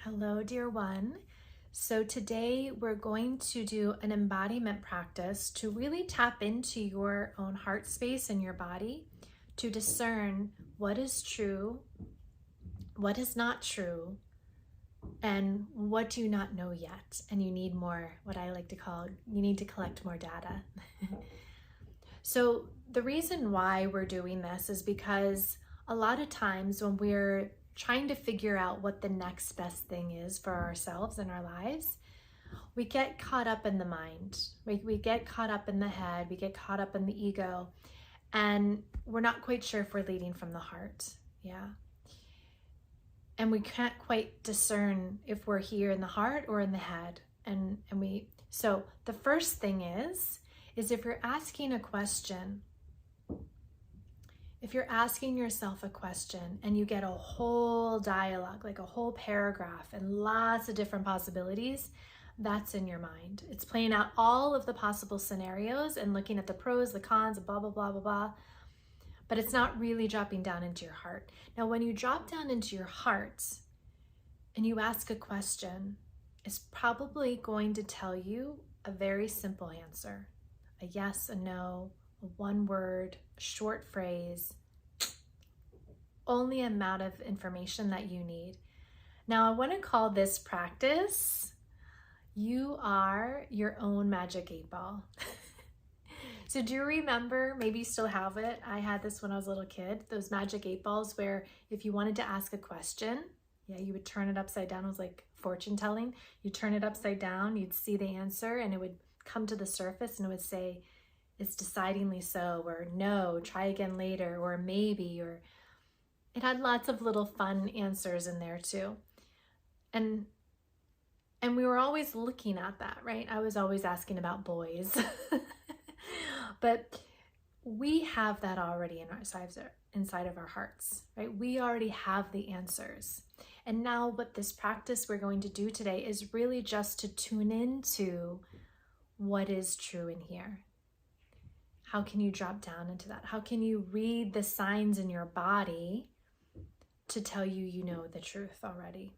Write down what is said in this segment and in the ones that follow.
Hello, dear one. So today we're going to do an embodiment practice to really tap into your own heart space and your body to discern what is true, what is not true, and what do you not know yet. And you need more, what I like to call, you need to collect more data. So the reason why we're doing this is because a lot of times when we're trying to figure out what the next best thing is for ourselves and our lives, we get caught up in the mind. We get caught up in the head, we get caught up in the ego, and we're not quite sure if we're leading from the heart. Yeah. And we can't quite discern if we're here in the heart or in the head. So the first thing is if you're asking a question, if you're asking yourself a question and you get a whole dialogue, like a whole paragraph and lots of different possibilities, that's in your mind. It's playing out all of the possible scenarios and looking at the pros, the cons, blah, blah, blah, blah, blah. But it's not really dropping down into your heart. Now, when you drop down into your heart and you ask a question, it's probably going to tell you a very simple answer. A yes, a no, a one word, a short phrase, only amount of information that you need. Now, I want to call this practice, you are your own magic 8-ball. So do you remember, maybe you still have it, I had this when I was a little kid, those magic 8-balls where if you wanted to ask a question, you would turn it upside down. It was like fortune telling. You turn it upside down, you'd see the answer, and it would come to the surface and it would say, it's decidingly so, or no, try again later, or maybe, or it had lots of little fun answers in there too. And we were always looking at that, right? I was always asking about boys. But we have that already in our lives, inside of our hearts, right? We already have the answers. And now what this practice we're going to do today is really just to tune into what is true in here. How can you drop down into that? How can you read the signs in your body to tell you you know the truth already?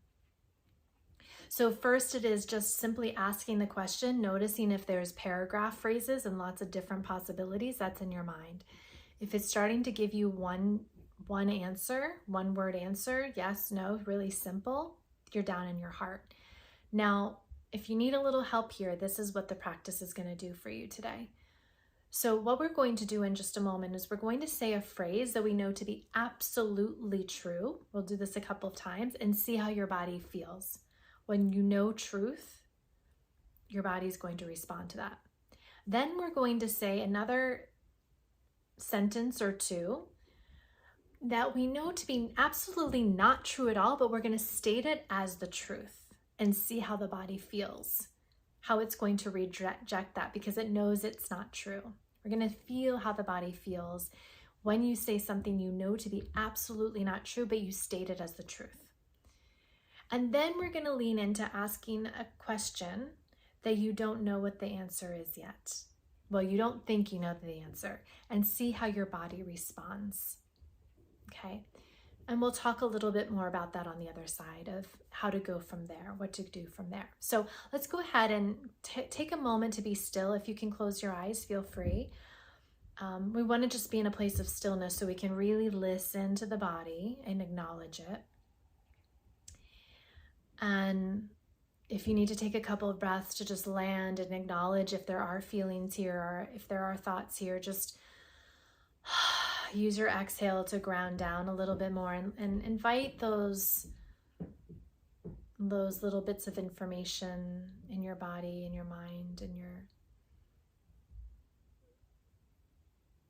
So first it is just simply asking the question, noticing if there's paragraph phrases and lots of different possibilities, that's in your mind. If it's starting to give you one answer, one word answer, yes, no, really simple, you're down in your heart. Now, if you need a little help here, this is what the practice is going to do for you today. So what we're going to do in just a moment is we're going to say a phrase that we know to be absolutely true. We'll do this a couple of times and see how your body feels. When you know truth, your body's going to respond to that. Then we're going to say another sentence or two that we know to be absolutely not true at all, but we're going to state it as the truth and see how the body feels, how it's going to reject that because it knows it's not true. We're going to feel how the body feels when you say something you know to be absolutely not true, but you state it as the truth. And then we're going to lean into asking a question that you don't know what the answer is yet. Well, you don't think you know the answer, and see how your body responds. Okay? And we'll talk a little bit more about that on the other side of how to go from there, what to do from there. So let's go ahead and take a moment to be still. If you can close your eyes, feel free. We want to just be in a place of stillness so we can really listen to the body and acknowledge it. And if you need to take a couple of breaths to just land and acknowledge if there are feelings here or if there are thoughts here, just use your exhale to ground down a little bit more and invite those little bits of information in your body, in your mind,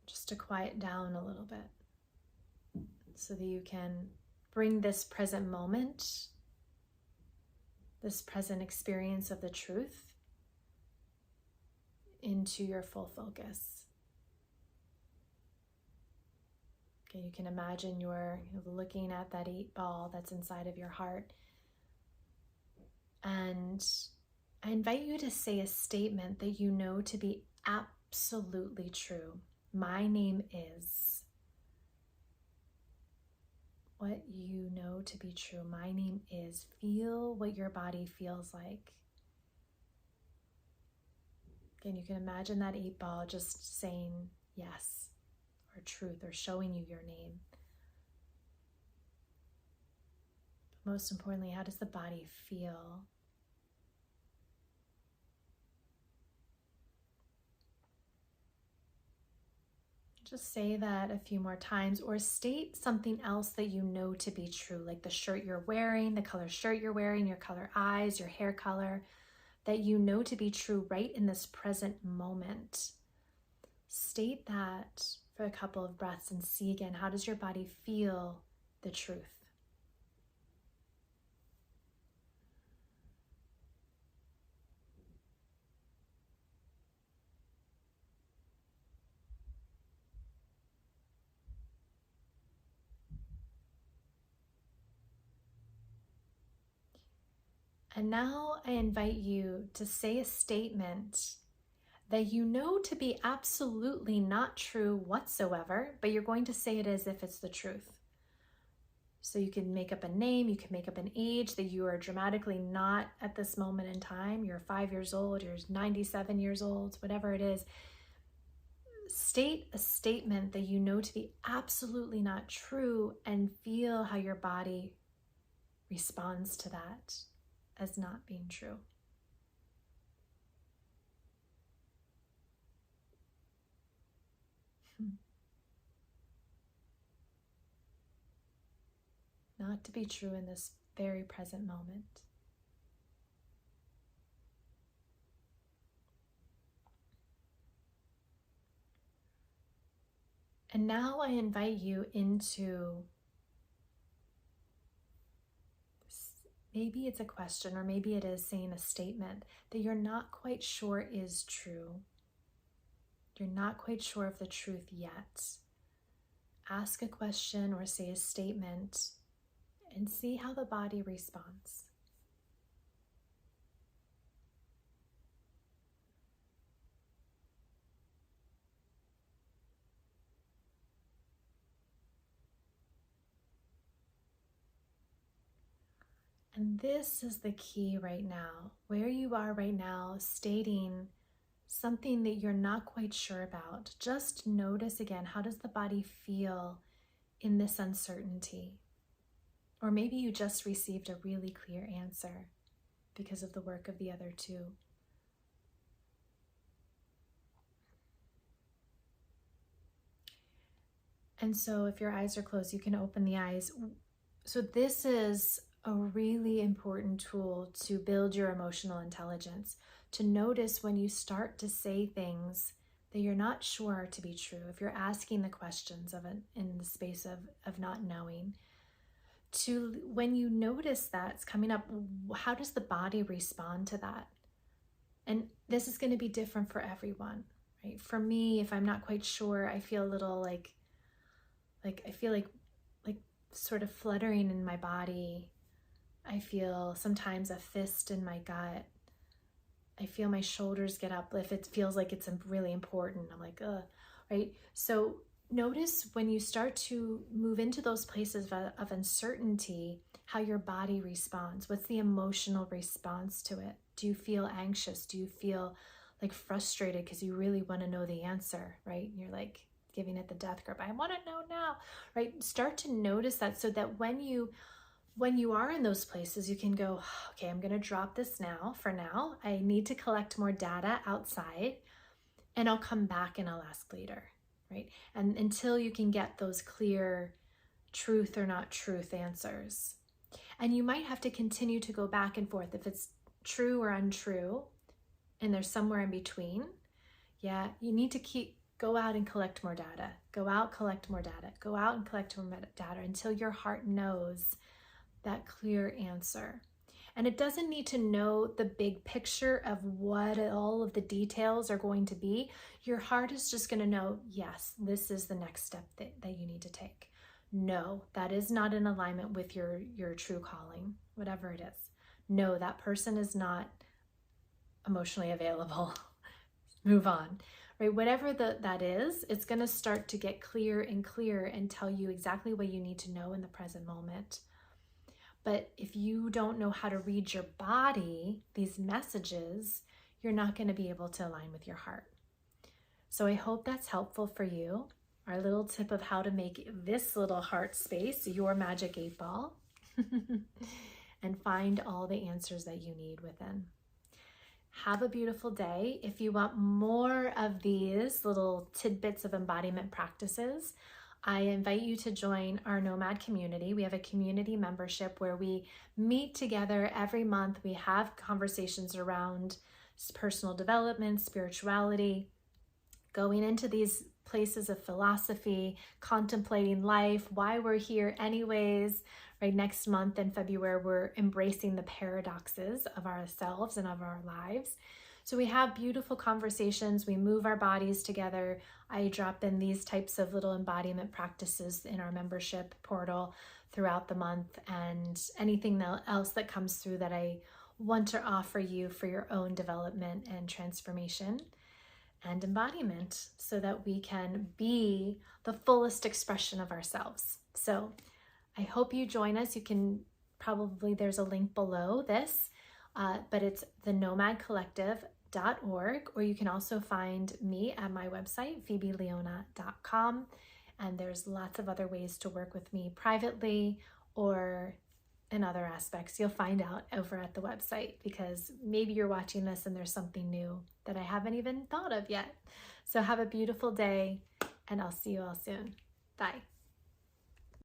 just to quiet down a little bit so that you can bring this present moment, this present experience of the truth into your full focus. Okay, you can imagine you're looking at that 8-ball that's inside of your heart. And I invite you to say a statement that you know to be absolutely true. My name is. what you know to be true. My name is. Feel what your body feels like. Again, you can imagine that 8 ball just saying yes or truth or showing you your name. But most importantly, how does the body feel? Just say that a few more times, or state something else that you know to be true, like the shirt you're wearing, the color shirt you're wearing, your color eyes, your hair color, that you know to be true right in this present moment. State that for a couple of breaths and see again, how does your body feel the truth? And now I invite you to say a statement that you know to be absolutely not true whatsoever, but you're going to say it as if it's the truth. So you can make up a name, you can make up an age that you are dramatically not at this moment in time. You're 5 years old, you're 97 years old, whatever it is. State a statement that you know to be absolutely not true and feel how your body responds to that as not being true. Not to be true in this very present moment. And now I invite you into, maybe it's a question, or maybe it is saying a statement that you're not quite sure is true. You're not quite sure of the truth yet. Ask a question or say a statement and see how the body responds. And this is the key right now, where you are right now, stating something that you're not quite sure about. Just notice again, how does the body feel in this uncertainty? Or maybe you just received a really clear answer because of the work of the other two. And so if your eyes are closed, you can open the eyes. So this is a really important tool to build your emotional intelligence, to notice when you start to say things that you're not sure are to be true, if you're asking the questions of it in the space of not knowing. To when you notice that's coming up, how does the body respond to that? And this is going to be different for everyone, right? For me, if I'm not quite sure, I feel a little like I feel like sort of fluttering in my body. I feel sometimes a fist in my gut. I feel my shoulders get up if it feels like it's really important. I'm like, ugh, right? So notice when you start to move into those places of uncertainty, how your body responds. What's the emotional response to it? Do you feel anxious? Do you feel like frustrated because you really want to know the answer, right? You're like giving it the death grip. I want to know now, right? Start to notice that so that when you are in those places, you can go, okay, I'm going to drop this now. For now, I need to collect more data outside and I'll come back and I'll ask later, right? And until you can get those clear truth or not truth answers. And you might have to continue to go back and forth if it's true or untrue and there's somewhere in between. Yeah, you need to go out and collect more data. Go out, collect more data. Go out and collect more data until your heart knows that clear answer. And it doesn't need to know the big picture of what all of the details are going to be. Your heart is just going to know, yes, this is the next step that you need to take. No, that is not in alignment with your true calling, whatever it is. No, that person is not emotionally available. Move on, right? Whatever that is, it's going to start to get clear and clear and tell you exactly what you need to know in the present moment. But if you don't know how to read your body, these messages, you're not going to be able to align with your heart. So I hope that's helpful for you. Our little tip of how to make this little heart space your magic 8-ball and find all the answers that you need within. Have a beautiful day. If you want more of these little tidbits of embodiment practices, I invite you to join our Nomad community. We have a community membership where we meet together every month. We have conversations around personal development, spirituality, going into these places of philosophy, contemplating life, why we're here anyways. Right, next month in February, we're embracing the paradoxes of ourselves and of our lives. So we have beautiful conversations. We move our bodies together. I drop in these types of little embodiment practices in our membership portal throughout the month, and anything else that comes through that I want to offer you for your own development and transformation and embodiment, so that we can be the fullest expression of ourselves. So I hope you join us. You can probably, there's a link below this, but it's thenomadcollective.org, or you can also find me at my website, phoebeleona.com. And there's lots of other ways to work with me privately or in other aspects. You'll find out over at the website, because maybe you're watching this and there's something new that I haven't even thought of yet. So have a beautiful day, and I'll see you all soon. Bye.